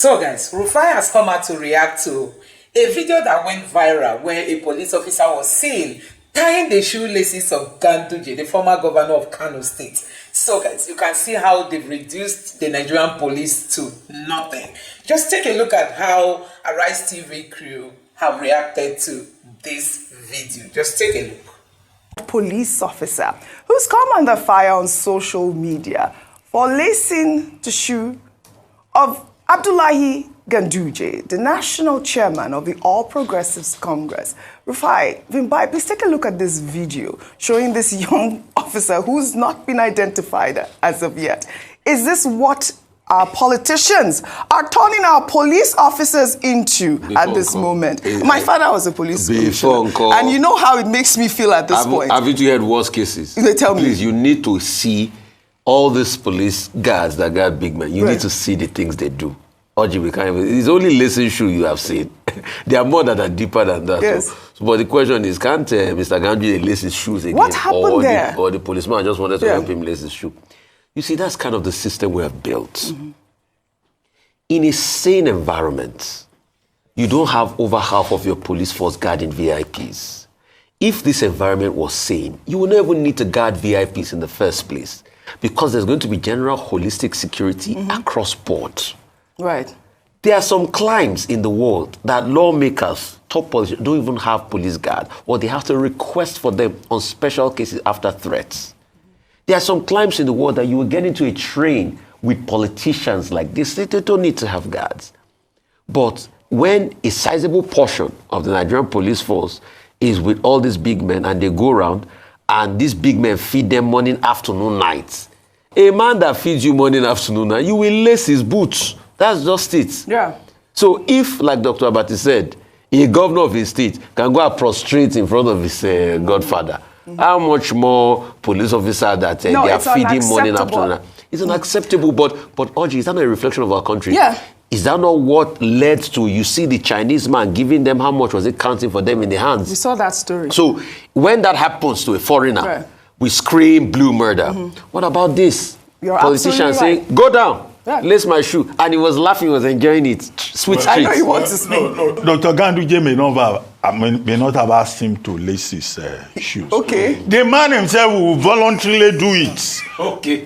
So guys, Rufai has come out to react to a video that went viral where a police officer was seen tying the shoelaces of Gandujes, the former governor of Kanu State. So guys, you can see how they've reduced the Nigerian police to nothing. Just take a look at how Arise TV crew have reacted to this video. Just take a look. Police officer who's come under fire on social media for lacing the shoe of Abdullahi Gandujes, the national chairman of the All Progressives Congress. Rufai, Vimbai, please take a look at this video showing this young officer who's not been identified as of yet. Is this what our politicians are turning our police officers into at this moment? My father was a police commissioner, and you know how it makes me feel at this point. Haven't you heard worse cases? They tell me. Please, you need to see all these police guards that got big men. You need to see the things they do. We can't even, it's only lacing shoe you have seen. They are more than deeper than that. Yes. So, but the question is, can't Mr. Gandujes lace his shoes again? What happened there? Or the policeman just wanted to help him lace his shoe. You see, that's kind of the system we have built. In a sane environment, you don't have over half of your police force guarding VIPs. If this environment was sane, you would never need to guard VIPs in the first place, because there's going to be general holistic security across board. Right. There are some climes in the world that lawmakers, top politicians, don't even have police guard, or they have to request for them on special cases after threats. There are some climes in the world that you will get into a train with politicians like this. They don't need to have guards. But when a sizable portion of the Nigerian police force is with all these big men and they go around and these big men feed them morning, afternoon, night. A man that feeds you morning, afternoon, night, you will lace his boots. That's just it. Yeah. So if, like Dr. Abatti said, a governor of his state can go and prostrate in front of his godfather, how much more police officer that they are feeding morning, afternoon? It's unacceptable, but Oji, is that not a reflection of our country? Yeah. Is that not what led to, you see the Chinese man giving them, how much was it counting for them in the hands? We saw that story. So when that happens to a foreigner, we scream blue murder. What about this? Politician saying, go down. Lace my shoe, and he was laughing, he was enjoying it. Sweet treats. I know he wants to speak. No. Dr. Gandujes may not have asked him to lace his shoes. Okay. The man himself will voluntarily do it. Okay.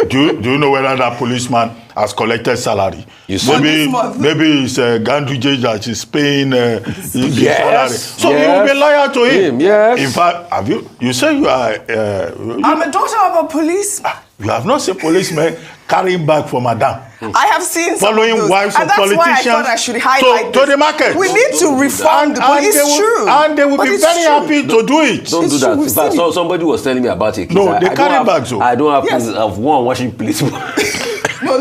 Do you know whether that policeman has collected salary? Maybe it's Gandujes that is paying his salary. So he will be loyal to him. Yes. In fact, you say you are... I'm a daughter of a police. You have not seen policemen carrying bag for madam. I have seen following wives of politicians. Why I thought I should highlight to the market. We need to reform the police. And they will be very happy to do it. Don't do that. In fact, somebody was telling me about it. No, they carry bags. I don't have proof of one washing police. No.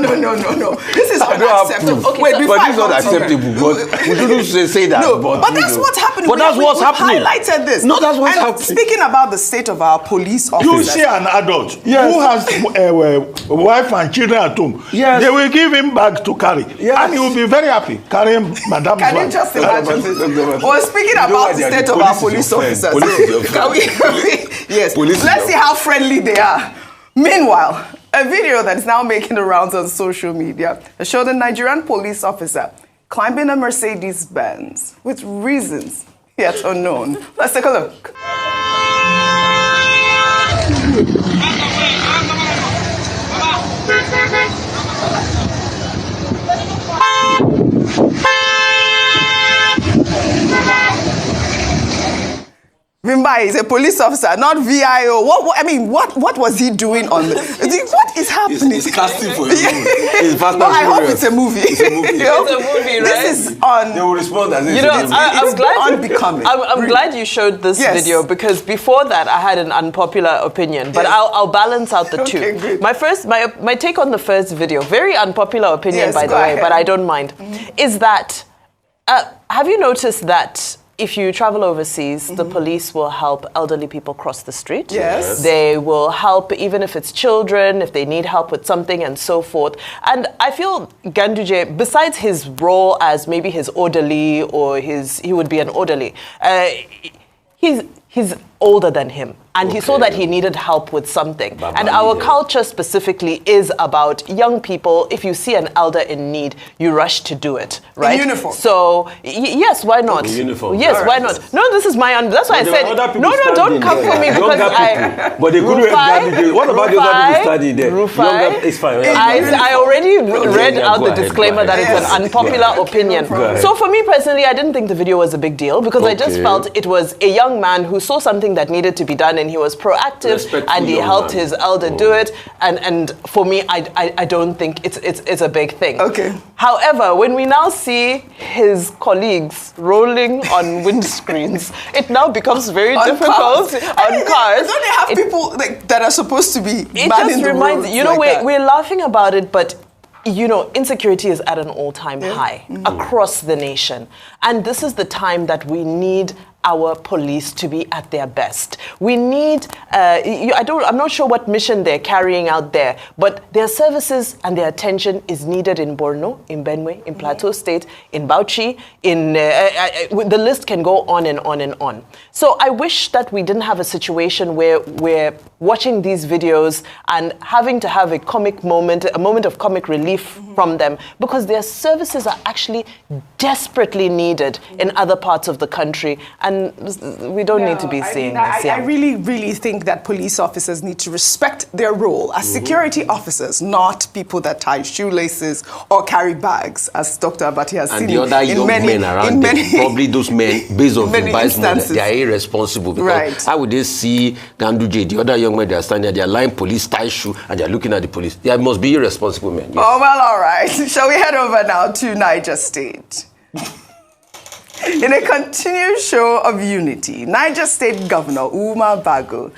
This is unacceptable. Okay, but this is not acceptable. But we shouldn't say that. No, but that's what's happening. But that's what's happening. Highlighted this. No, that's what's happening. Speaking about the state of our police officers. You see an adult who has a wife and children at home. Yes. They will give him bag to carry. Yes. And he will be very happy carrying madam's bag. Can you just imagine this? Well, speaking about the state of our police officers. Yes. Let's see how friendly they are. Meanwhile, a video that is now making the rounds on social media showed a Nigerian police officer climbing a Mercedes-Benz with reasons yet unknown. Let's take a look. Vimbai is a police officer, not VIO. What was he doing on the... What is happening? It's casting for a movie. No, I hope it's a movie. It's a movie. It's a movie, right? This is on... They will respond as you know, I'm glad unbecoming. I'm glad you showed this video, because before that I had an unpopular opinion, but I'll balance out the two. Good. My take on the first video, very unpopular opinion by the way, but I don't mind, is that have you noticed that if you travel overseas, the police will help elderly people cross the street. Yes. They will help even if it's children, if they need help with something and so forth. And I feel Gandujes, besides his role as maybe his orderly or he would be an orderly, he's older than him, and he saw that he needed help with something. And our culture specifically is about young people. If you see an elder in need, you rush to do it, right? In uniform. So yes, why not? In uniform. Yes, why not? No, this is my. That's why I said no. Don't come for me because But they couldn't have. What about the other people standing there? Rufai, it's fine. I already read out the disclaimer that it's an unpopular opinion. So for me personally, I didn't think the video was a big deal because I just felt it was a young man who saw something that needed to be done, and he was proactive, and he helped his elder do it. And for me, I don't think it's a big thing. Okay. However, when we now see his colleagues rolling on windscreens, it now becomes very difficult on cars. Don't they have people that are supposed to be? It just reminds you know we're laughing about it, but insecurity is at an all-time high across the nation, and this is the time that we need our police to be at their best. We need, I'm not sure what mission they're carrying out there, but their services and their attention is needed in Borno, in Benue, in Plateau State, in Bauchi, the list can go on and on and on. So I wish that we didn't have a situation where we're watching these videos and having to have a moment of comic relief from them, because their services are actually desperately needed in other parts of the country. And we don't need to be seeing this. I really, really think that police officers need to respect their role as security officers, not people that tie shoelaces or carry bags, as Dr. Abatti has seen. And the other young men around them, probably those men, based on Rufai's model, they are irresponsible. Because how would they see Ganduje, the other young men, they are standing there, they are lying police tie shoe, and they are looking at the police. They must be irresponsible men. Yes. Oh, well, all right. Shall we head over now to Niger State? In a continued show of unity, Niger State Governor Umar Bago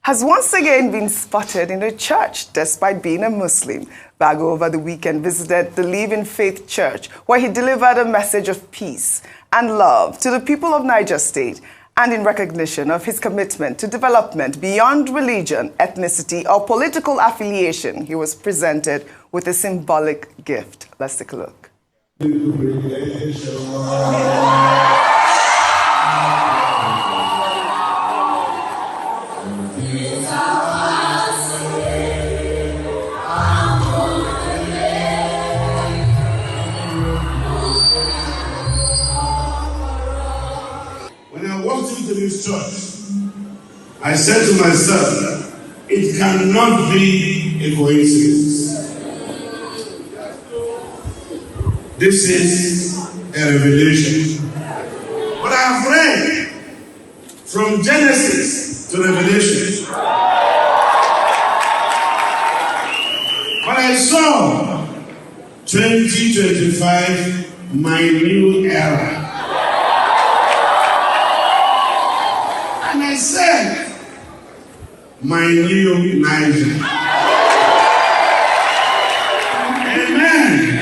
has once again been spotted in a church despite being a Muslim. Bago over the weekend visited the Living Faith Church, where he delivered a message of peace and love to the people of Niger State, and in recognition of his commitment to development beyond religion, ethnicity, or political affiliation, he was presented with a symbolic gift. Let's take a look. When I walked into this church, I said to myself, it cannot be a coincidence. This is a revelation. But I have read from Genesis to Revelation. But I saw 2025, my new era. And I said, my new Niger. Amen.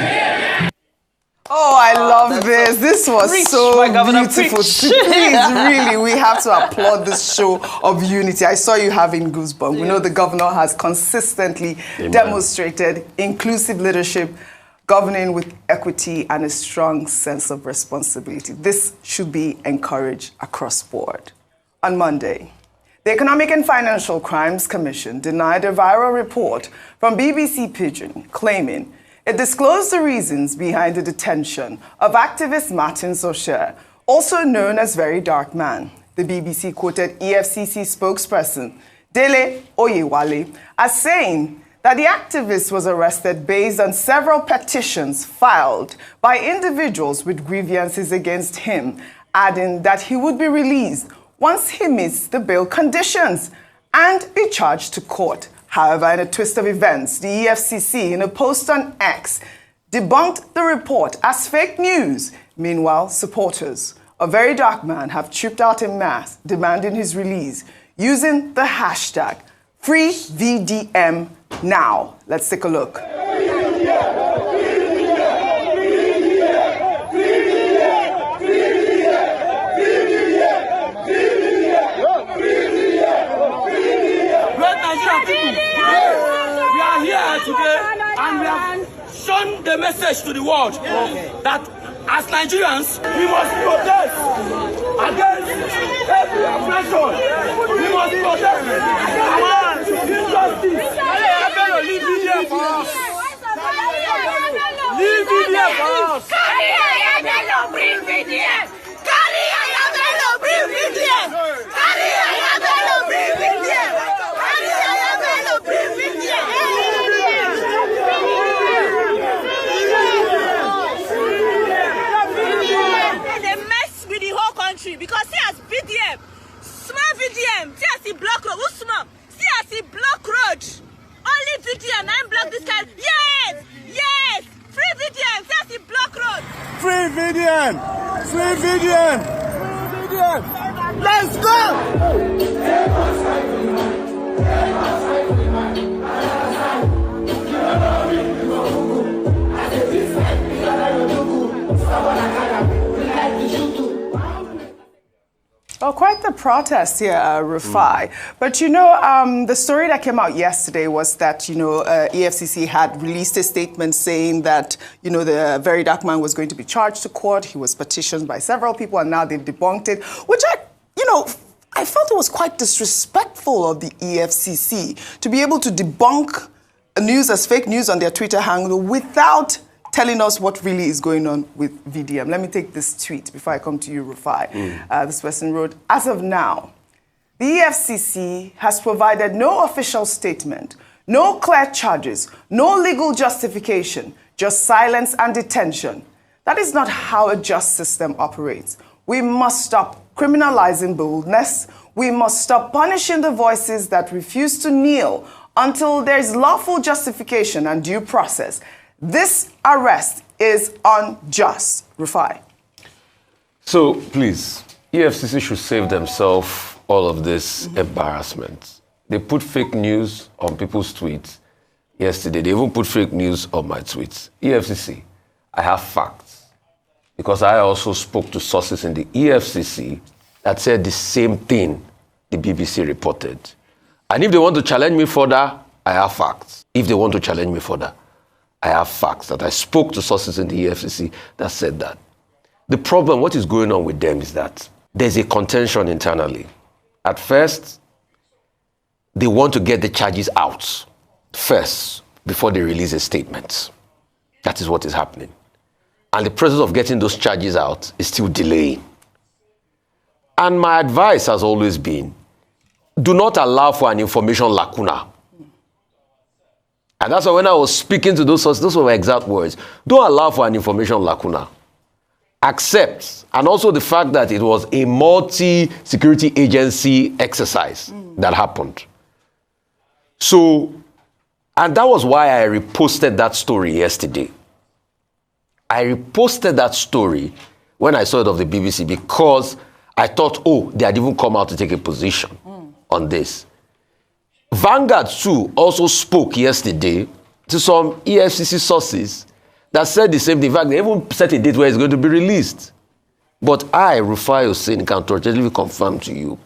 Oh, I love this. This was so beautiful. Please, really, we have to applaud this show of unity. I saw you having goosebumps. We know the governor has consistently demonstrated inclusive leadership, governing with equity and a strong sense of responsibility. This should be encouraged across board. On Monday, the Economic and Financial Crimes Commission denied a viral report from BBC Pidgin claiming it disclosed the reasons behind the detention of activist Martin Socher, also known as Very Dark Man. The BBC quoted EFCC spokesperson Dele Oyewale as saying that the activist was arrested based on several petitions filed by individuals with grievances against him, adding that he would be released once he meets the bail conditions and be charged to court. However, in a twist of events, the EFCC, in a post on X, debunked the report as fake news. Meanwhile, supporters of Very Dark Man have trooped out en masse, demanding his release, using the hashtag FreeVDMNow. Let's take a look. Today, and we have shown the message to the world that as Nigerians, we must protest against every oppression. We must protest injustice. Leave media for us. Leave media for us. Carry Ayabelo, bring media. Carry Ayabelo, bring media. Carry Ayabelo, bring media. Carry Ayabelo, bring media. They mess with the whole country because see as BDM, small VDM, see as he block road. Who's small? See as he block road. Only VDM, I'm block this guy. Yes, yes. Free VDM, see as he block road. Free VDM, free VDM, free VDM. Let's go. Oh, quite the protest here, Rufai. But you know, the story that came out yesterday was that, you know, EFCC had released a statement saying that, you know, the very dark man was going to be charged to court. He was petitioned by several people and now they've debunked it, which I felt it was quite disrespectful of the EFCC to be able to debunk news as fake news on their Twitter handle without telling us what really is going on with VDM. Let me take this tweet before I come to you, Rufai. This person wrote, as of now, the EFCC has provided no official statement, no clear charges, no legal justification, just silence and detention. That is not how a just system operates. We must stop criminalizing boldness. We must stop punishing the voices that refuse to kneel until there is lawful justification and due process. This arrest is unjust. Rufai. So, please, EFCC should save themselves all of this embarrassment. They put fake news on people's tweets yesterday. They even put fake news on my tweets. EFCC, I have facts. Because I also spoke to sources in the EFCC that said the same thing the BBC reported. And if they want to challenge me further, I have facts. If they want to challenge me further, I have facts that I spoke to sources in the EFCC that said that. The problem, what is going on with them is that there's a contention internally. At first, they want to get the charges out first before they release a statement. That is what is happening. And the process of getting those charges out is still delaying. And my advice has always been, do not allow for an information lacuna. And that's why when I was speaking to those sources, those were my exact words. Don't allow for an information lacuna. Accept, and also the fact that it was a multi-security agency exercise that happened. So, and that was why I reposted that story yesterday. I reposted that story when I saw it of the BBC because I thought, oh, they had even come out to take a position on this. Vanguard too also spoke yesterday to some EFCC sources that said the same thing. In fact, they even set a date where it's going to be released. But I, Rufai Hussein, can totally confirm to you,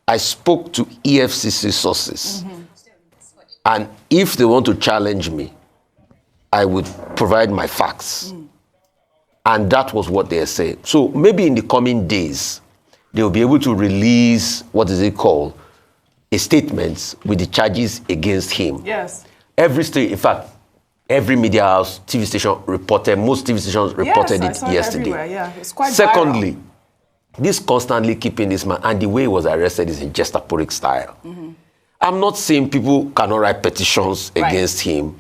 I spoke to EFCC sources. And if they want to challenge me, I would provide my facts. And that was what they said. So maybe in the coming days, they will be able to release, what is it called? A statement with the charges against him. Yes. Every state, in fact, every media house, TV station reported, most TV stations reported it yesterday. Yeah, it's quite Secondly, viral. this constantly keeping this man, and the way he was arrested is in gestaporic style. I'm not saying people cannot write petitions against him.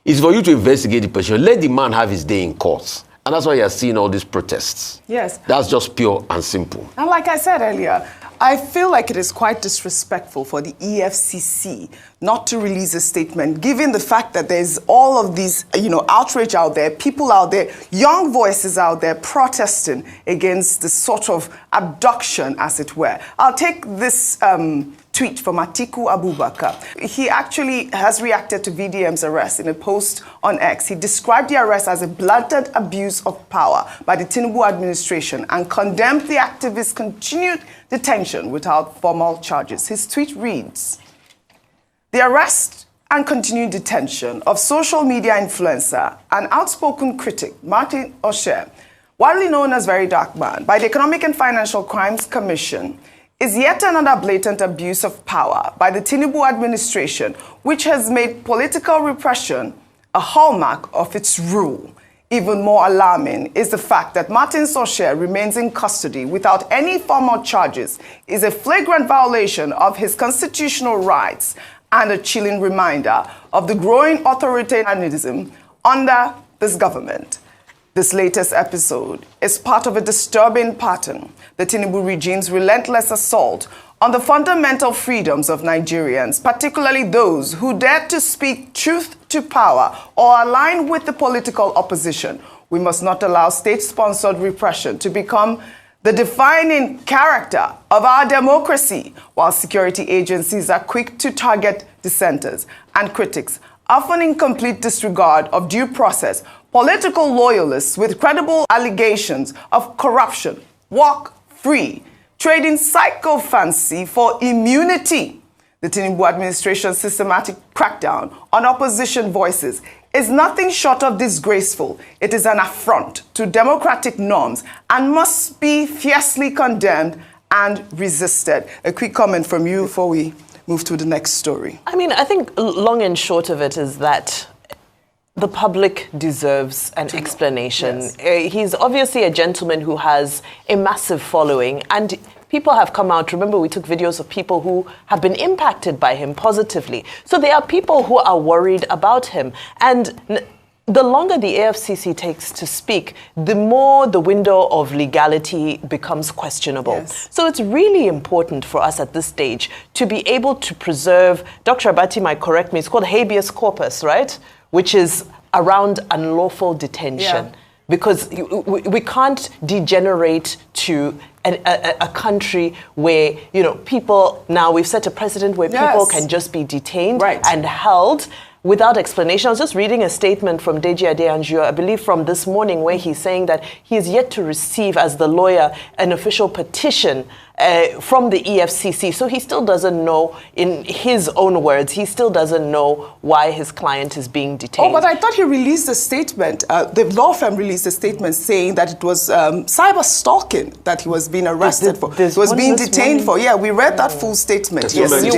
It's for you to investigate the petition. Let the man have his day in court. And that's why you're seeing all these protests. Yes. That's just pure and simple. And like I said earlier, I feel like it is quite disrespectful for the EFCC not to release a statement, given the fact that there's all of these, outrage out there, people out there, young voices out there protesting against the sort of abduction, as it were. I'll take this tweet from Atiku Abubakar. He actually has reacted to VDM's arrest in a post on X. He described the arrest as a blatant abuse of power by the Tinubu administration and condemned the activist's continued detention without formal charges. His tweet reads, "The arrest and continued detention of social media influencer and outspoken critic Martin Osher, widely known as Very Dark Man, by the Economic and Financial Crimes Commission is yet another blatant abuse of power by the Tinubu administration, which has made political repression a hallmark of its rule. Even more alarming is the fact that Martin Soshe remains in custody without any formal charges is a flagrant violation of his constitutional rights and a chilling reminder of the growing authoritarianism under this government. This latest episode is part of a disturbing pattern, the Tinubu regime's relentless assault on the fundamental freedoms of Nigerians, particularly those who dare to speak truth to power or align with the political opposition. We must not allow state-sponsored repression to become the defining character of our democracy, while security agencies are quick to target dissenters and critics, often in complete disregard of due process. Political loyalists with credible allegations of corruption walk free, trading psychophancy for immunity. The Tinubu administration's systematic crackdown on opposition voices is nothing short of disgraceful. It is an affront to democratic norms and must be fiercely condemned and resisted. A quick comment from you before we move to the next story. I mean, I think long and short of it is that the public deserves an explanation. Yes. He's obviously a gentleman who has a massive following, and people have come out. Remember, we took videos of people who have been impacted by him positively. So there are people who are worried about him. And the longer the AFCC takes to speak, the more the window of legality becomes questionable. Yes. So it's really important for us at this stage to be able to preserve, Dr. Abatti might correct me, it's called habeas corpus, right? Which is around unlawful detention. Yeah. Because we can't degenerate to a country where, people, now we've set a precedent where people can just be detained and held without explanation. I was just reading a statement from Deji Adeyanju, I believe from this morning, where he's saying that he is yet to receive, as the lawyer, an official petition from the EFCC. So he still doesn't know, in his own words, he still doesn't know why his client is being detained. Oh, but I thought he released a statement, the law firm released a statement saying that it was cyber stalking that he was being arrested for. He was being detained for. Yeah, we read that full statement yesterday.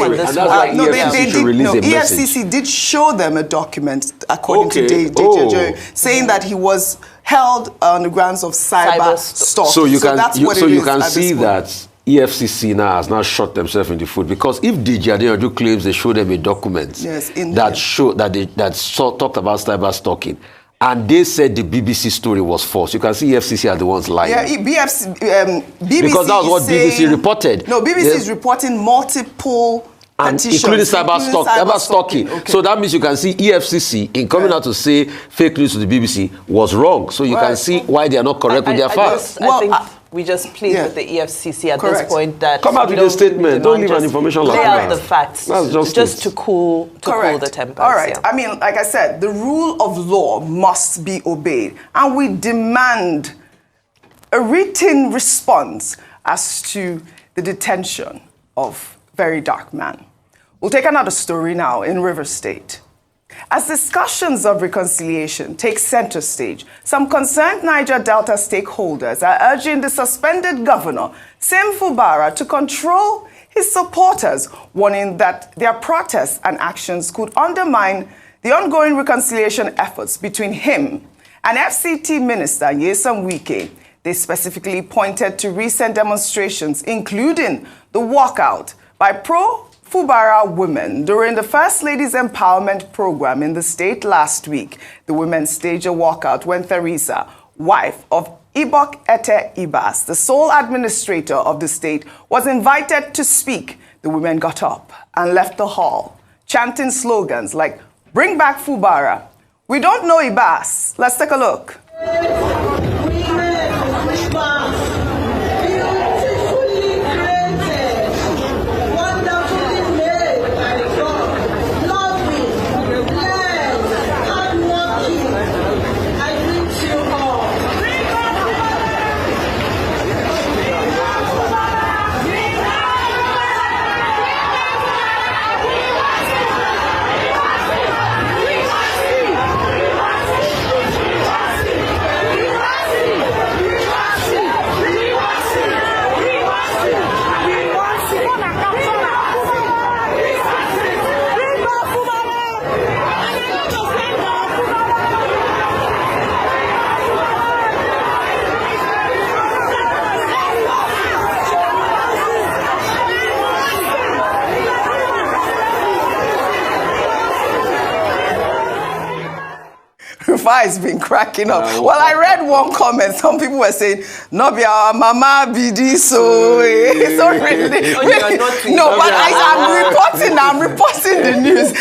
EFCC did show them a document, according to Deji, saying that he was held on the grounds of cyber stalking. So you can see that EFCC now has shot themselves in the foot, because if Deji Adeyanju claims they showed them a document that talked about cyber stalking, and they said the BBC story was false, you can see EFCC are the ones lying. Yeah, BBC because that was what BBC reported. No, BBC is reporting multiple petitions, including cyber stalking. Okay. So that means you can see EFCC in coming out to say fake news to the BBC was wrong. So you can see why they are not correct with their facts. I think we just plead with the EFCC at this point that come out with a statement. Don't leave an information like that. Lay out the facts. Just to cool the tempers. All right. Yeah. I mean, like I said, the rule of law must be obeyed, and we demand a written response as to the detention of very dark man. We'll take another story now in Rivers State. As discussions of reconciliation take center stage, some concerned Niger Delta stakeholders are urging the suspended governor, Sim Fubara, to control his supporters, warning that their protests and actions could undermine the ongoing reconciliation efforts between him and FCT Minister Nyesom Wike. They specifically pointed to recent demonstrations, including the walkout by pro-Fubara women during the First Lady's Empowerment Program in the state last week. The women staged a walkout when Theresa, wife of Ibok Ete Ibas, the sole administrator of the state, was invited to speak. The women got up and left the hall, chanting slogans like, "Bring back Fubara. We don't know Ibas." Let's take a look. Rufai's been cracking up. Well, I read one comment. Some people were saying, "No, be our mama BD, so it's not really." No, but I'm reporting the news.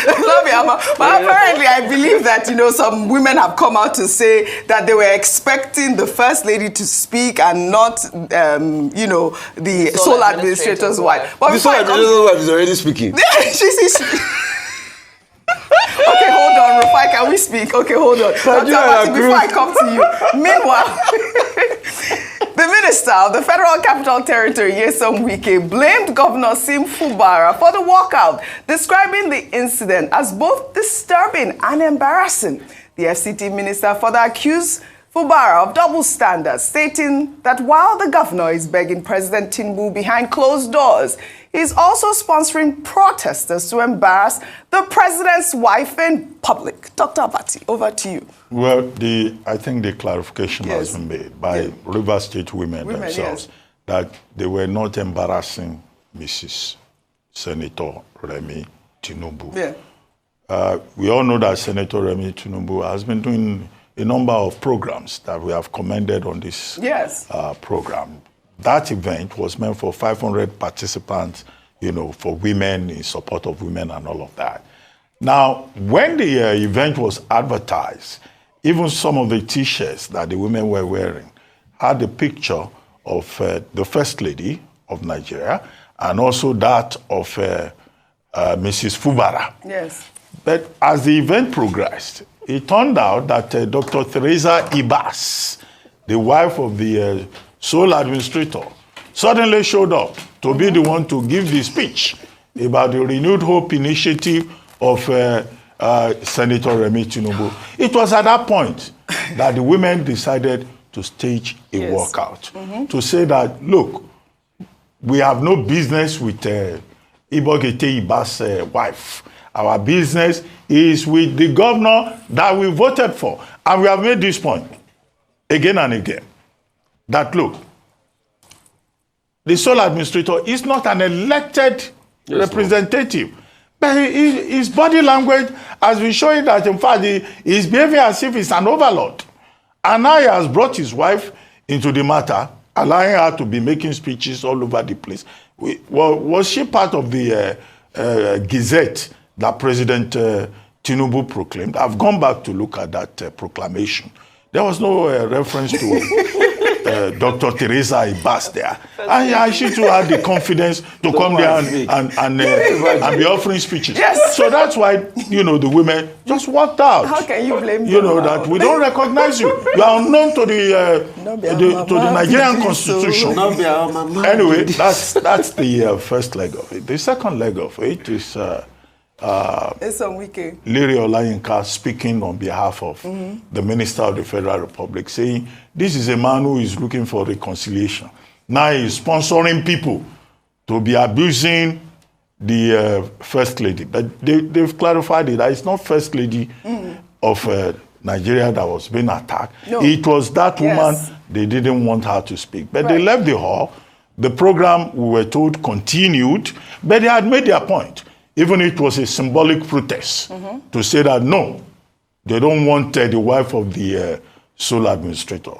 But apparently, I believe that some women have come out to say that they were expecting the first lady to speak and not, the sole administrator's wife. But the sole administrator's wife is already speaking. She's Okay, hold on, Rufai, can we speak? Okay, hold on. Before I come to you. Meanwhile, the minister of the Federal Capital Territory, Wike, blamed Governor Sim Fubara for the walkout, describing the incident as both disturbing and embarrassing. The FCT minister further accused Fubara of double standards, stating that while the governor is begging President Tinubu behind closed doors, he's also sponsoring protesters to embarrass the president's wife in public. Dr. Abatti, over to you. Well, I think the clarification has been made by River State women themselves that they were not embarrassing Mrs. Senator Remi Tinubu. Yeah. We all know that Senator Remi Tinubu has been doing a number of programs that we have commended on this program. That event was meant for 500 participants, for women, in support of women and all of that. Now, when the event was advertised, even some of the T-shirts that the women were wearing had a picture of the First Lady of Nigeria and also that of Mrs. Fubara. Yes. But as the event progressed, it turned out that Dr. Teresa Ibas, the wife of the sole administrator, suddenly showed up to be the one to give the speech about the Renewed Hope initiative of Senator Remi Tinubu. It was at that point that the women decided to stage a walkout, to say that, look, we have no business with Ibogete Ibas' wife. Our business is with the governor that we voted for. And we have made this point again and again, that look, the sole administrator is not an elected representative. But his body language has been showing that, in fact, he's behaving as if he's an overlord. And now he has brought his wife into the matter, allowing her to be making speeches all over the place. Was she part of the Gazette that President Tinubu proclaimed? I've gone back to look at that proclamation. There was no reference to Dr. Teresa Ibas there. And she too had the confidence to come there and be offering speeches. Yes. So that's why, the women just walked out. How can you blame them? That we don't recognize you. You are unknown to the Nigerian Constitution. Anyway, that's the first leg of it. The second leg of it is Liri Olayinka speaking on behalf of the Minister of the Federal Republic, saying this is a man who is looking for reconciliation. Now he's sponsoring people to be abusing the First Lady. But they've clarified it that it's not First Lady of Nigeria that was being attacked. No. It was that woman, they didn't want her to speak. But they left the hall. The program, we were told, continued, but they had made their point. Even it was a symbolic protest to say that, no, they don't want the wife of the sole administrator.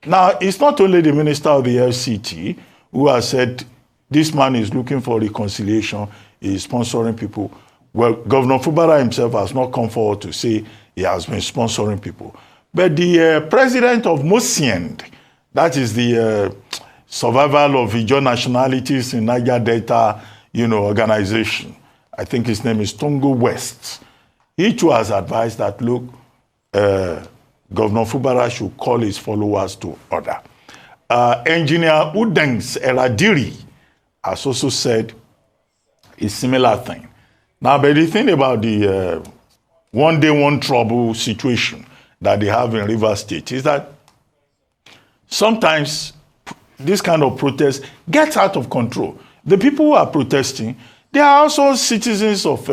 Now, it's not only the minister of the FCT who has said this man is looking for reconciliation, he is sponsoring people. Well, Governor Fubara himself has not come forward to say he has been sponsoring people. But the president of MOSIEND, that is the survival of Ijaw nationalities in Niger Delta, organization, I think his name is Tongo West. He too has advised that, look, Governor Fubara should call his followers to order. Engineer Udengs Eradiri has also said a similar thing. Now, but the thing about the one day, one trouble situation that they have in Rivers State is that sometimes this kind of protest gets out of control. The people who are protesting, they are also citizens of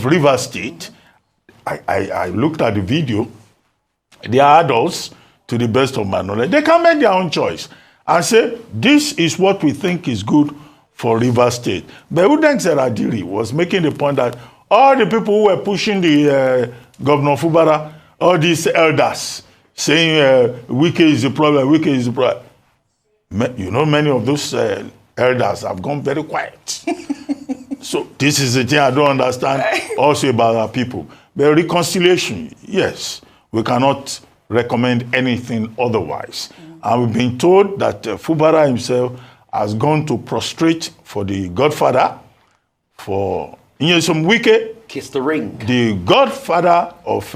Rivers State. I looked at the video. They are adults, to the best of my knowledge. They can make their own choice and say, this is what we think is good for Rivers State. But Udeng Seradiri was making the point that all the people who were pushing the Governor Fubara, all these elders saying Wike is the problem, Wike is the problem. You know, many of those elders have gone very quiet. So this is the thing I don't understand also about our people. But reconciliation, yes, we cannot recommend anything otherwise. And we've been told that Fubara himself has gone to prostrate for the godfather, for Nyesom Wike, Kiss the ring. the godfather of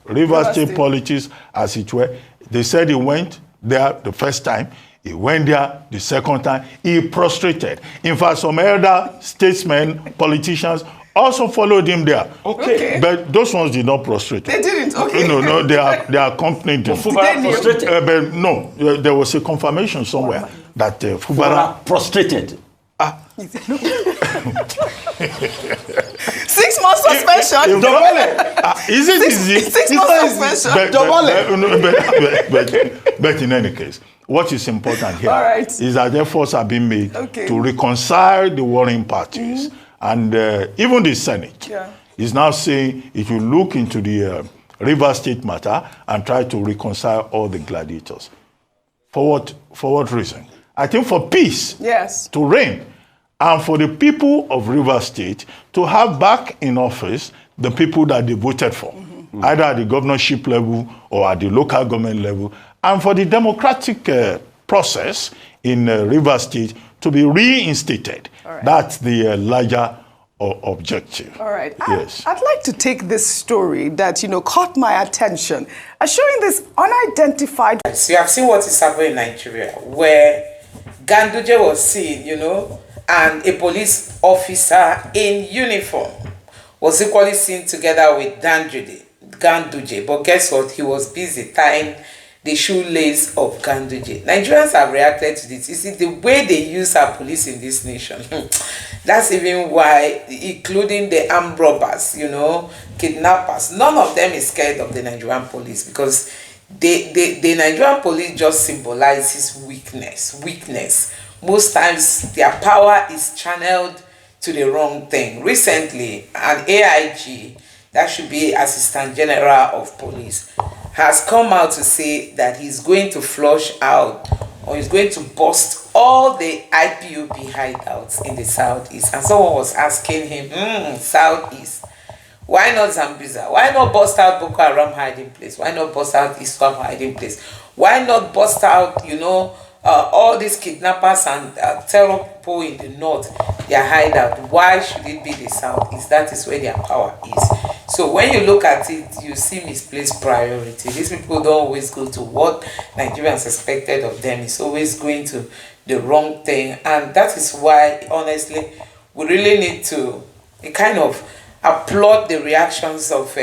Rivers State politics, as it were. They said he went there the first time. He went there the second time. He prostrated. In fact, some elder statesmen, politicians, also followed him there. Okay. But those ones did not prostrate. They didn't. Okay. No, they accompanied him. Fubara prostrated. But no, there was a confirmation somewhere that Fubara prostrated. 6 months suspension. Is it easy? 6 months suspension. But in any case, what is important here All right. is that efforts are being made Okay. to reconcile the warring parties. And even the Senate is now saying it will look into the River State matter and try to reconcile all the gladiators. For what reason? I think for peace to reign, and for the people of River State to have back in office the people that they voted for, either at the governorship level or at the local government level, and for the democratic process in River State to be reinstated. Right. That's the larger objective. All right. Yes. I'd like to take this story that, caught my attention. Showing this unidentified... So you have seen what is happening in Nigeria, where Ganduje was seen, and a police officer in uniform was equally seen together with Ganduje. But guess what? He was busy tying the shoelace of Ganduje. Nigerians have reacted to this. You see, the way they use our police in this nation, that's even why, including the armed robbers, kidnappers, none of them is scared of the Nigerian police, because the Nigerian police just symbolizes weakness. Most times their power is channeled to the wrong thing. Recently, an AIG, that should be Assistant General of Police, has come out to say that he's going to flush out, or he's going to bust all the IPOB hideouts in the southeast. And someone was asking him, southeast, why not Zambiza? Why not bust out Boko Haram hiding place? Why not bust out Islam hiding place? Why not bust out, all these kidnappers and terror people in the north, their hideout? Why should it be the southeast? That is where their power is. So when you look at it, you see misplaced priority. These people don't always go to what Nigerians expected of them. It's always going to the wrong thing. And that is why, honestly, we really need to kind of applaud the reactions of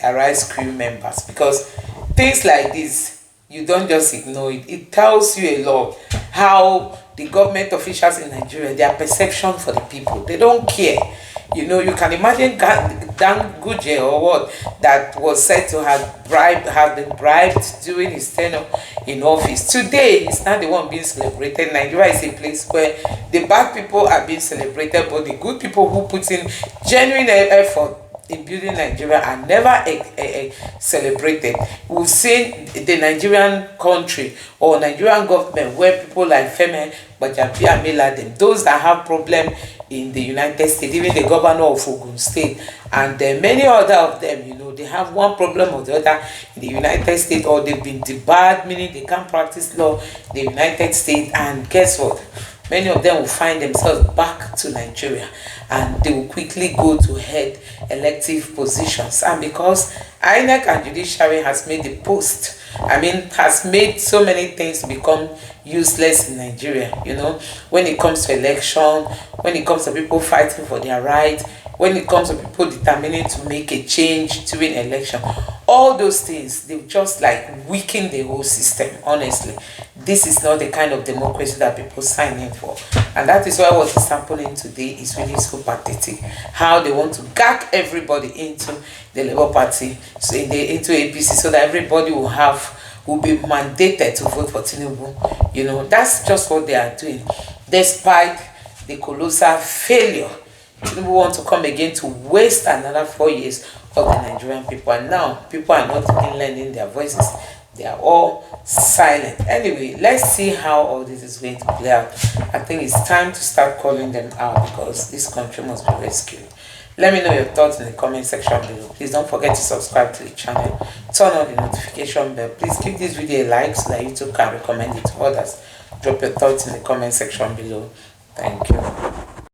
Arise crew members, because things like this, you don't just ignore it. It tells you a lot how the government officials in Nigeria, their perception for the people, they don't care. You can imagine Gandujes or what, that was said to have been bribed during his tenure in office. Today, he's not the one being celebrated. Nigeria is a place where the bad people are being celebrated, but the good people who put in genuine effort in building Nigeria are never celebrated. We've seen the Nigerian country or Nigerian government where people like Femi Gbajabiamila, those that have problem in the United States, even the governor of Ogun State, and many other of them, they have one problem or the other in the United States, or they've been debarred, meaning they can't practice law in the United States. And guess what? Many of them will find themselves back to Nigeria, and they will quickly go to head elective positions. And because INEC and judiciary has made has made so many things become useless in Nigeria, when it comes to election, when it comes to people fighting for their rights, when it comes to people determining to make a change during election, all those things, they've just weakened the whole system. Honestly, this is not the kind of democracy that people sign in for. And that is why what is happening today is really so pathetic. How they want to gag everybody into the Labour Party, into APC, so that everybody will be mandated to vote for Tinubu. That's just what they are doing, despite the colossal failure Tinubu want to come again to waste another 4 years of the Nigerian people. And now, people are not even lending their voices. They are all silent. Anyway, let's see how all this is going to play out. I think it's time to start calling them out because this country must be rescued. Let me know your thoughts in the comment section below. Please don't forget to subscribe to the channel. Turn on the notification bell. Please give this video a like so that YouTube can recommend it to others. Drop your thoughts in the comment section below. Thank you.